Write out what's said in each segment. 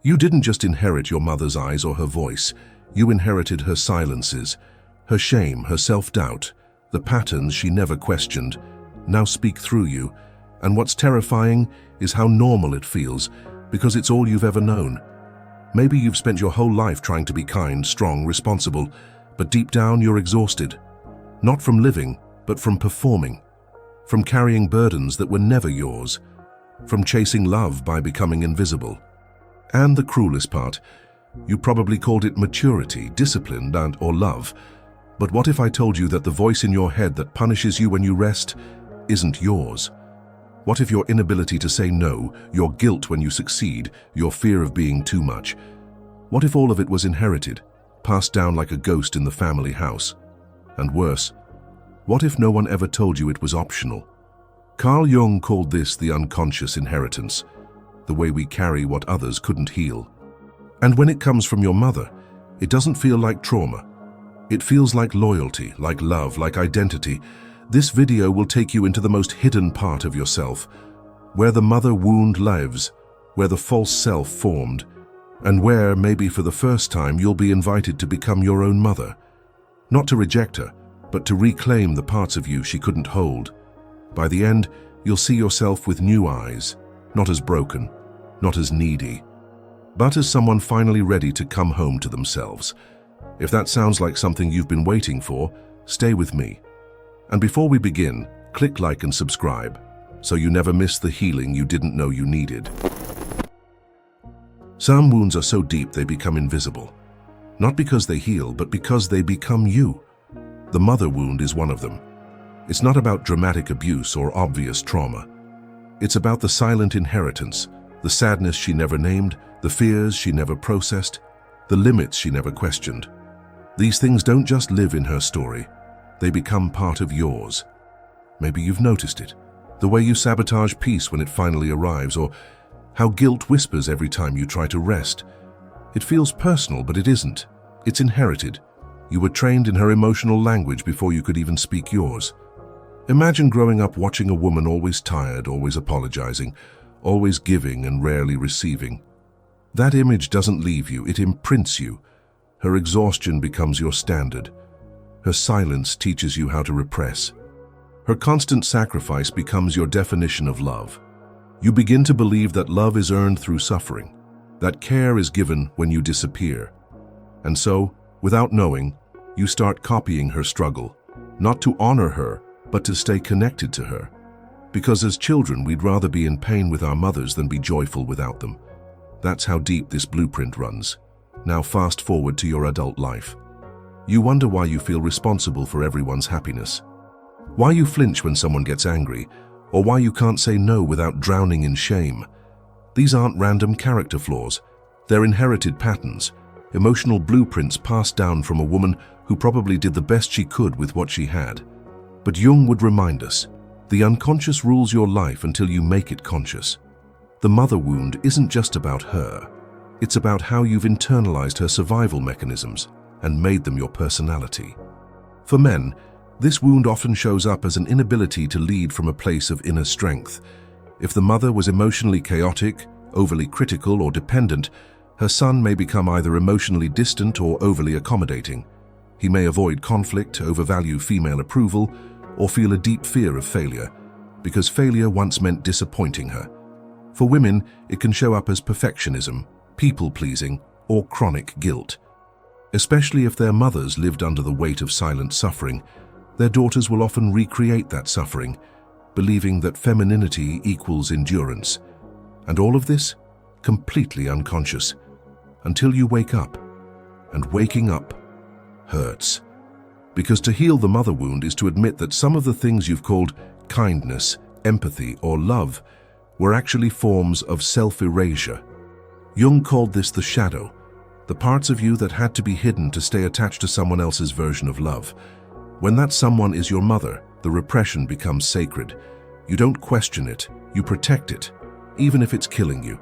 You didn't just inherit your mother's eyes or her voice, you inherited her silences, her shame, her self-doubt, the patterns she never questioned, now speak through you, and what's terrifying is how normal it feels, because it's all you've ever known. Maybe you've spent your whole life trying to be kind, strong, responsible, but deep down you're exhausted. Not from living, but from performing. From carrying burdens that were never yours. From chasing love by becoming invisible. And the cruelest part, you probably called it maturity, discipline, or love. But what if I told you that the voice in your head that punishes you when you rest isn't yours? What if your inability to say no, your guilt when you succeed, your fear of being too much? What if all of it was inherited, passed down like a ghost in the family house? And worse, what if no one ever told you it was optional? Carl Jung called this the unconscious inheritance, the way we carry what others couldn't heal. And when it comes from your mother, it doesn't feel like trauma. It feels like loyalty, like love, like identity. This video will take you into the most hidden part of yourself, where the mother wound lives, where the false self formed, and where, maybe for the first time, you'll be invited to become your own mother. Not to reject her, but to reclaim the parts of you she couldn't hold. By the end, you'll see yourself with new eyes, not as broken, not as needy, but as someone finally ready to come home to themselves. If that sounds like something you've been waiting for, stay with me. And before we begin, click like and subscribe, so you never miss the healing you didn't know you needed. Some wounds are so deep they become invisible. Not because they heal, but because they become you. The mother wound is one of them. It's not about dramatic abuse or obvious trauma. It's about the silent inheritance, the sadness she never named, the fears she never processed, the limits she never questioned. These things don't just live in her story. They become part of yours. Maybe you've noticed it. The way you sabotage peace when it finally arrives, or how guilt whispers every time you try to rest. It feels personal, but it isn't. It's inherited. You were trained in her emotional language before you could even speak yours. Imagine growing up watching a woman always tired, always apologizing, always giving and rarely receiving. That image doesn't leave you, it imprints you. Her exhaustion becomes your standard. Her silence teaches you how to repress. Her constant sacrifice becomes your definition of love. You begin to believe that love is earned through suffering, that care is given when you disappear. And so, without knowing, you start copying her struggle, not to honor her, but to stay connected to her. Because as children, we'd rather be in pain with our mothers than be joyful without them. That's how deep this blueprint runs. Now fast forward to your adult life. You wonder why you feel responsible for everyone's happiness. Why you flinch when someone gets angry, or why you can't say no without drowning in shame. These aren't random character flaws. They're inherited patterns, emotional blueprints passed down from a woman who probably did the best she could with what she had. But Jung would remind us, the unconscious rules your life until you make it conscious. The mother wound isn't just about her. It's about how you've internalized her survival mechanisms and made them your personality. For men, this wound often shows up as an inability to lead from a place of inner strength. If the mother was emotionally chaotic, overly critical, or dependent, her son may become either emotionally distant or overly accommodating. He may avoid conflict, overvalue female approval, or feel a deep fear of failure, because failure once meant disappointing her. For women, it can show up as perfectionism, people-pleasing, or chronic guilt. Especially if their mothers lived under the weight of silent suffering, their daughters will often recreate that suffering, believing that femininity equals endurance. And all of this, completely unconscious, until you wake up. And waking up hurts. Because to heal the mother wound is to admit that some of the things you've called kindness, empathy, or love were actually forms of self-erasure. Jung called this the shadow, the parts of you that had to be hidden to stay attached to someone else's version of love. When that someone is your mother, the repression becomes sacred. You don't question it, you protect it, even if it's killing you.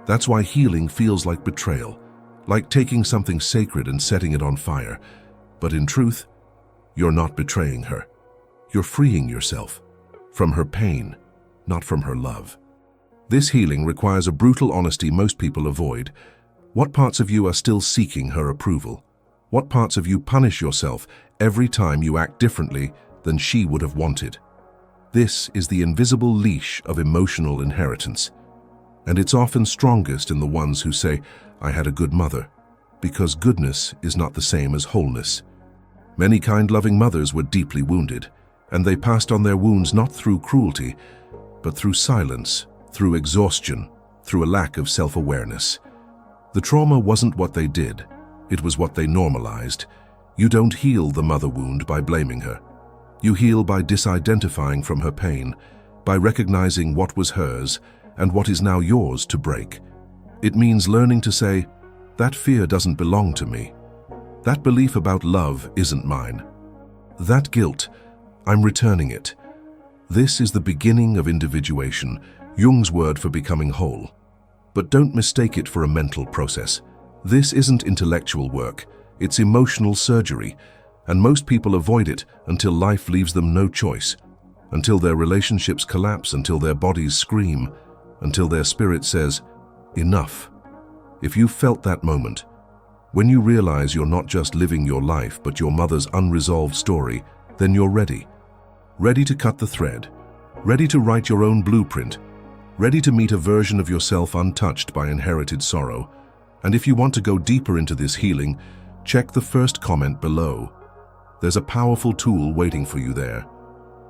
That's why healing feels like betrayal, like taking something sacred and setting it on fire. But in truth, you're not betraying her. You're freeing yourself from her pain, not from her love. This healing requires a brutal honesty most people avoid. What parts of you are still seeking her approval? What parts of you punish yourself every time you act differently than she would have wanted? This is the invisible leash of emotional inheritance. And it's often strongest in the ones who say, "I had a good mother," because goodness is not the same as wholeness. Many kind, loving mothers were deeply wounded, and they passed on their wounds not through cruelty, but through silence, through exhaustion, through a lack of self-awareness. The trauma wasn't what they did, it was what they normalized. You don't heal the mother wound by blaming her. You heal by disidentifying from her pain, by recognizing what was hers and what is now yours to break. It means learning to say, "That fear doesn't belong to me. That belief about love isn't mine. That guilt, I'm returning it." This is the beginning of individuation, Jung's word for becoming whole. But don't mistake it for a mental process. This isn't intellectual work, it's emotional surgery, and most people avoid it until life leaves them no choice, until their relationships collapse, until their bodies scream, until their spirit says, "Enough." If you felt that moment, when you realize you're not just living your life but your mother's unresolved story, then you're ready. Ready to cut the thread, ready to write your own blueprint, ready to meet a version of yourself untouched by inherited sorrow. And if you want to go deeper into this healing, check the first comment below. There's a powerful tool waiting for you there.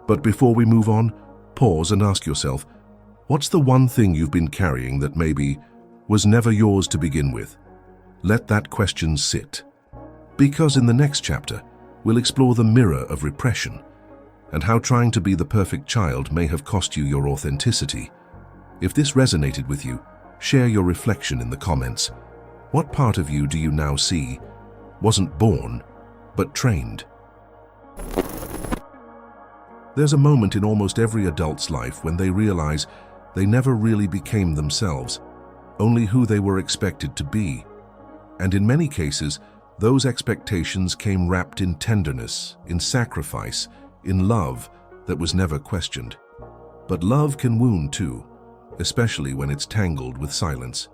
But before we move on, pause and ask yourself, what's the one thing you've been carrying that maybe was never yours to begin with? Let that question sit. Because in the next chapter, we'll explore the mirror of repression and how trying to be the perfect child may have cost you your authenticity. If this resonated with you, share your reflection in the comments. What part of you do you now see wasn't born, but trained? There's a moment in almost every adult's life when they realize they never really became themselves, only who they were expected to be. And in many cases, those expectations came wrapped in tenderness, in sacrifice, in love that was never questioned. But love can wound too, especially when it's tangled with silence.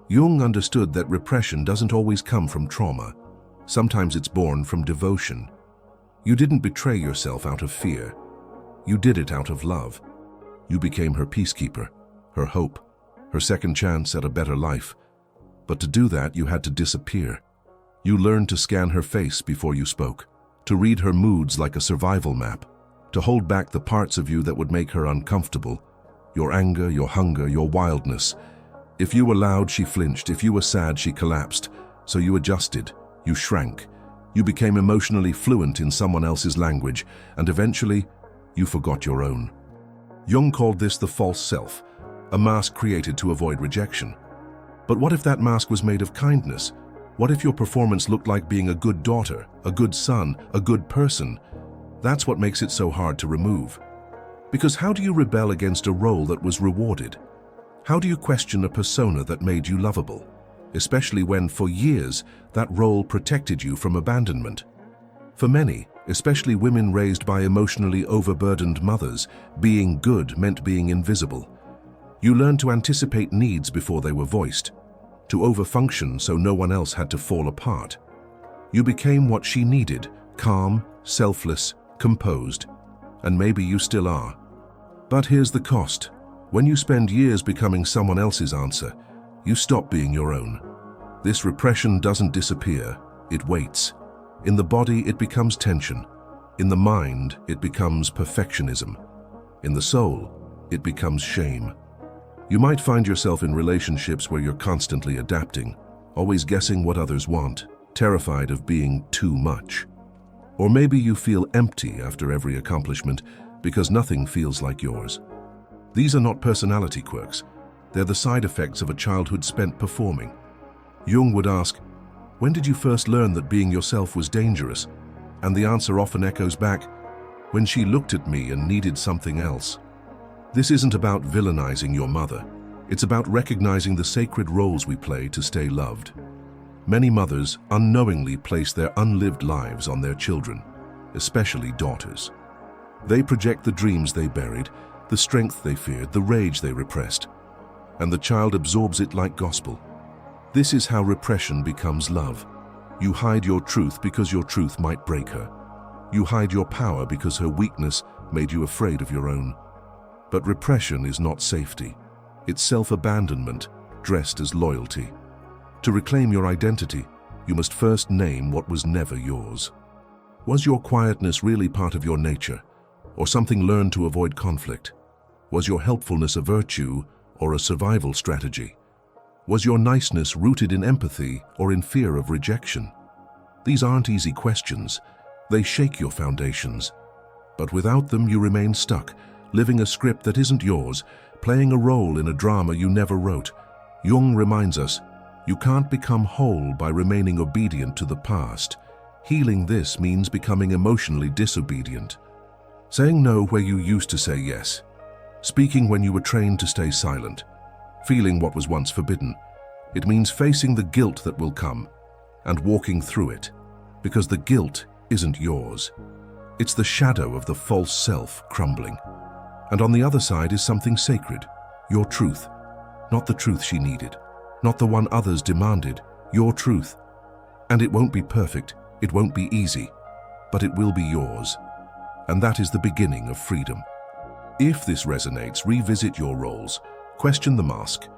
Jung understood that repression doesn't always come from trauma. Sometimes it's born from devotion. You didn't betray yourself out of fear. You did it out of love. You became her peacekeeper, her hope, her second chance at a better life. But to do that, you had to disappear. You learned to scan her face before you spoke, to read her moods like a survival map, to hold back the parts of you that would make her uncomfortable, your anger, your hunger, your wildness. If you were loud, she flinched. If you were sad, she collapsed. So you adjusted, you shrank. You became emotionally fluent in someone else's language, and eventually, you forgot your own. Jung called this the false self, a mask created to avoid rejection. But what if that mask was made of kindness? What if your performance looked like being a good daughter, a good son, a good person? That's what makes it so hard to remove. Because how do you rebel against a role that was rewarded? How do you question a persona that made you lovable? Especially when, for years, that role protected you from abandonment. For many, especially women raised by emotionally overburdened mothers, being good meant being invisible. You learned to anticipate needs before they were voiced, to overfunction so no one else had to fall apart. You became what she needed, calm, selfless, composed, and maybe you still are. But here's the cost. When you spend years becoming someone else's answer, you stop being your own. This repression doesn't disappear, it waits. In the body, it becomes tension. In the mind, it becomes perfectionism. In the soul, it becomes shame. You might find yourself in relationships where you're constantly adapting, always guessing what others want, terrified of being too much. Or maybe you feel empty after every accomplishment because nothing feels like yours. These are not personality quirks. They're the side effects of a childhood spent performing. Jung would ask, when did you first learn that being yourself was dangerous? And the answer often echoes back, when she looked at me and needed something else. This isn't about villainizing your mother. It's about recognizing the sacred roles we play to stay loved. Many mothers unknowingly place their unlived lives on their children, especially daughters. They project the dreams they buried, the strength they feared, the rage they repressed, and the child absorbs it like gospel. This is how repression becomes love. You hide your truth because your truth might break her. You hide your power because her weakness made you afraid of your own. But repression is not safety. It's self-abandonment dressed as loyalty. To reclaim your identity, you must first name what was never yours. Was your quietness really part of your nature, or something learned to avoid conflict? Was your helpfulness a virtue or a survival strategy? Was your niceness rooted in empathy or in fear of rejection? These aren't easy questions. They shake your foundations. But without them, you remain stuck, living a script that isn't yours, playing a role in a drama you never wrote. Jung reminds us, you can't become whole by remaining obedient to the past. Healing this means becoming emotionally disobedient. Saying no where you used to say yes. Speaking when you were trained to stay silent. Feeling what was once forbidden. It means facing the guilt that will come and walking through it, because the guilt isn't yours. It's the shadow of the false self crumbling. And on the other side is something sacred, your truth. Not the truth she needed, not the one others demanded, your truth. And it won't be perfect, it won't be easy, but it will be yours. And that is the beginning of freedom. If this resonates, revisit your roles. Question the mask.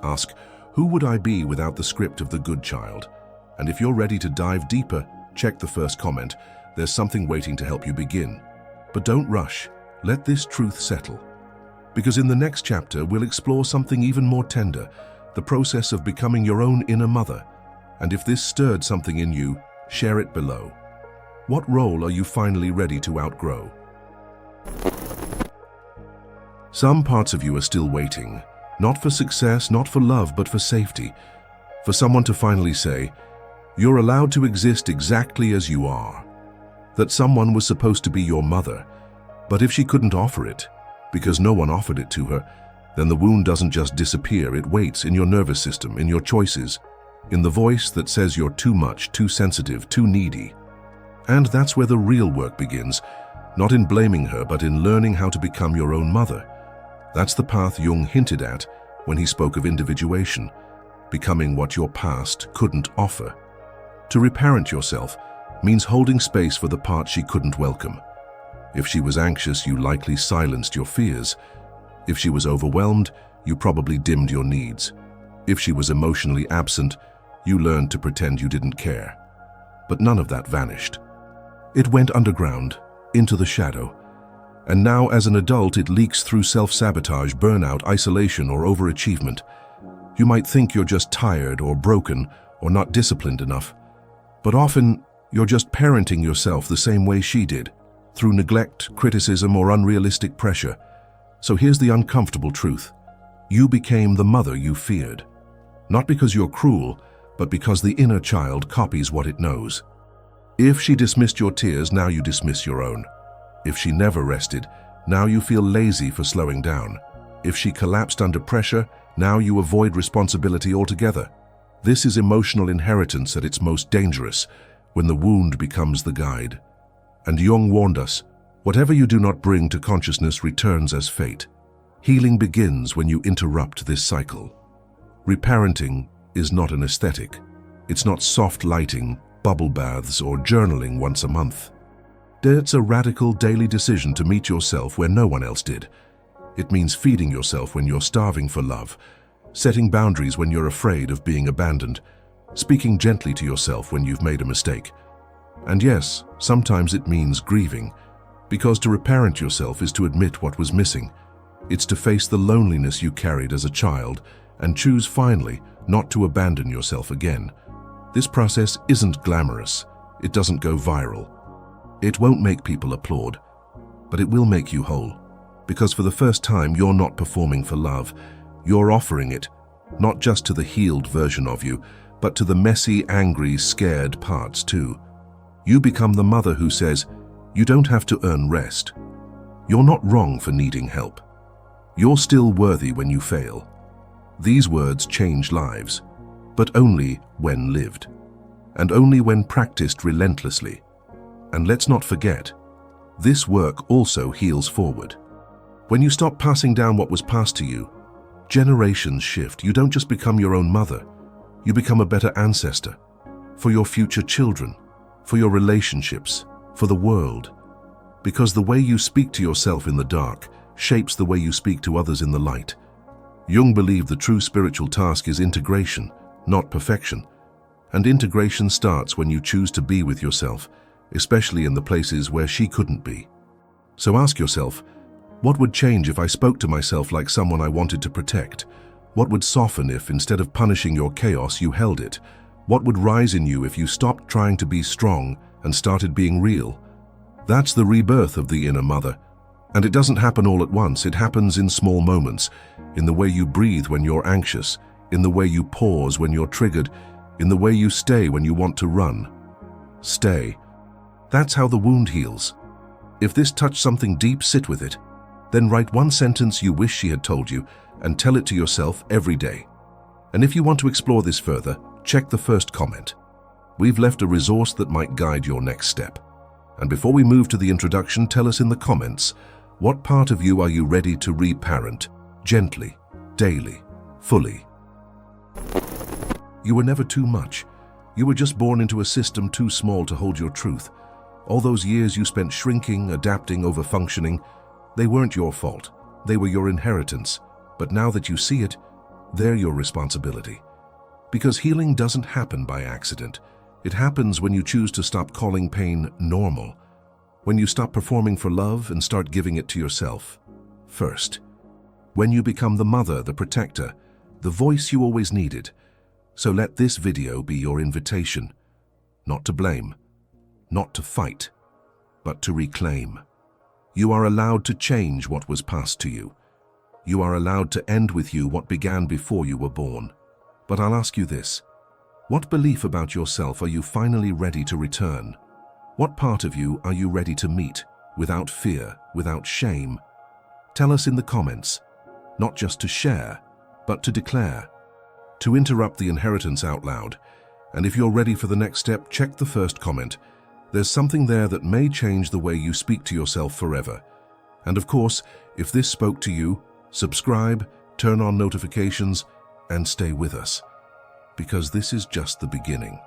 Ask, who would I be without the script of the good child? And if you're ready to dive deeper, check the first comment. There's something waiting to help you begin. But don't rush. Let this truth settle. Because in the next chapter, we'll explore something even more tender, the process of becoming your own inner mother. And if this stirred something in you, share it below. What role are you finally ready to outgrow? Some parts of you are still waiting, not for success, not for love, but for safety. For someone to finally say, you're allowed to exist exactly as you are. That someone was supposed to be your mother, but if she couldn't offer it, because no one offered it to her, then the wound doesn't just disappear, it waits in your nervous system, in your choices, in the voice that says you're too much, too sensitive, too needy. And that's where the real work begins, not in blaming her, but in learning how to become your own mother. That's the path Jung hinted at when he spoke of individuation, becoming what your past couldn't offer. To reparent yourself means holding space for the part she couldn't welcome. If she was anxious, you likely silenced your fears. If she was overwhelmed, you probably dimmed your needs. If she was emotionally absent, you learned to pretend you didn't care. But none of that vanished. It went underground, into the shadow. And now, as an adult, it leaks through self-sabotage, burnout, isolation, or overachievement. You might think you're just tired or broken or not disciplined enough. But often, you're just parenting yourself the same way she did, through neglect, criticism, or unrealistic pressure. So here's the uncomfortable truth. You became the mother you feared. Not because you're cruel, but because the inner child copies what it knows. If she dismissed your tears, now you dismiss your own. If she never rested, now you feel lazy for slowing down. If she collapsed under pressure, now you avoid responsibility altogether. This is emotional inheritance at its most dangerous, when the wound becomes the guide. And Jung warned us, whatever you do not bring to consciousness returns as fate. Healing begins when you interrupt this cycle. Reparenting is not an aesthetic. It's not soft lighting, bubble baths, or journaling once a month. It's a radical daily decision to meet yourself where no one else did. It means feeding yourself when you're starving for love, setting boundaries when you're afraid of being abandoned, speaking gently to yourself when you've made a mistake. And yes, sometimes it means grieving, because to reparent yourself is to admit what was missing. It's to face the loneliness you carried as a child and choose finally not to abandon yourself again. This process isn't glamorous. It doesn't go viral. It won't make people applaud, but it will make you whole. Because for the first time, you're not performing for love. You're offering it, not just to the healed version of you, but to the messy, angry, scared parts too. You become the mother who says, you don't have to earn rest. You're not wrong for needing help. You're still worthy when you fail. These words change lives, but only when lived, and only when practiced relentlessly. And let's not forget, this work also heals forward. When you stop passing down what was passed to you, Generations shift. You don't just become your own mother. You become a better ancestor for your future children, for your relationships, for the world. Because the way you speak to yourself in the dark shapes the way you speak to others in the light. Jung believed the true spiritual task is integration, not perfection. And integration starts when you choose to be with yourself, especially in the places where she couldn't be. So ask yourself, what would change if I spoke to myself like someone I wanted to protect? What would soften if, instead of punishing your chaos, you held it? What would rise in you if you stopped trying to be strong and started being real? That's the rebirth of the inner mother. And it doesn't happen all at once. It happens in small moments, in the way you breathe when you're anxious, in the way you pause when you're triggered, in the way you stay when you want to run. Stay. That's how the wound heals. If this touched something deep, sit with it. Then write one sentence you wish she had told you and tell it to yourself every day. And if you want to explore this further, check the first comment. We've left a resource that might guide your next step. And before we move to the introduction, tell us in the comments, what part of you are you ready to reparent, gently, daily, fully? You were never too much. You were just born into a system too small to hold your truth. All those years you spent shrinking, adapting, over-functioning, they weren't your fault. They were your inheritance. But now that you see it, they're your responsibility. Because healing doesn't happen by accident. It happens when you choose to stop calling pain normal. When you stop performing for love and start giving it to yourself first. When you become the mother, the protector, the voice you always needed. So let this video be your invitation, not to blame, not to fight, but to reclaim. You are allowed to change what was passed to you. You are allowed to end with you what began before you were born. But I'll ask you this. What belief about yourself are you finally ready to return? What part of you are you ready to meet, without fear, without shame? Tell us in the comments, not just to share, but to declare. To interrupt the inheritance out loud. And if you're ready for the next step, check the first comment. There's something there that may change the way you speak to yourself forever. And of course, if this spoke to you, subscribe, turn on notifications, and stay with us. Because this is just the beginning.